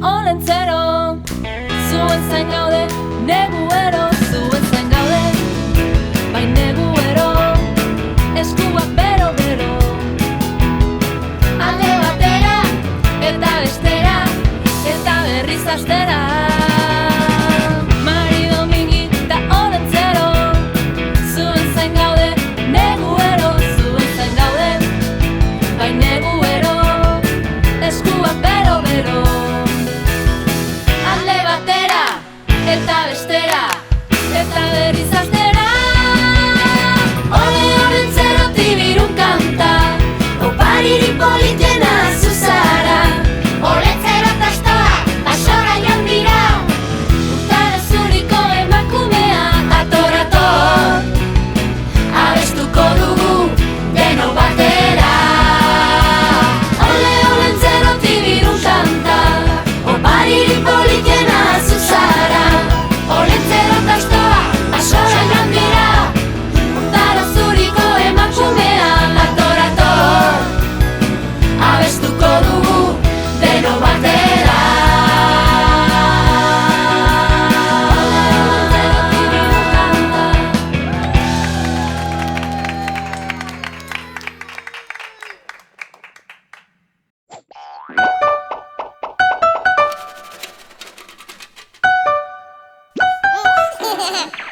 olentzero, zuen zain gaude, neguero, zuen zain gaude, bai neguero, eskuak bero-bero. Alde batera, eta bestera, eta berriz astera. Mari Domingi da olentzero, zuen zain gaude, neguero, zuen zain gaude, bai neguero, eskuak bero-bero. Alde batera, eta bestera, eta berriz astera. Ole olentzero tibirun kanta, oparirik politena zuzara. Olentzero tastoa, basora joan dira, urtara zuriko emakumea. Ator, abestuko dugu, deno batera. Ole olentzero tibirun kanta, oparirik politena zuzara. Olentzero tastoa, basora joan dira, urtara zuriko emakumea. Ator, abestuko dugu, deno batera. Hehehe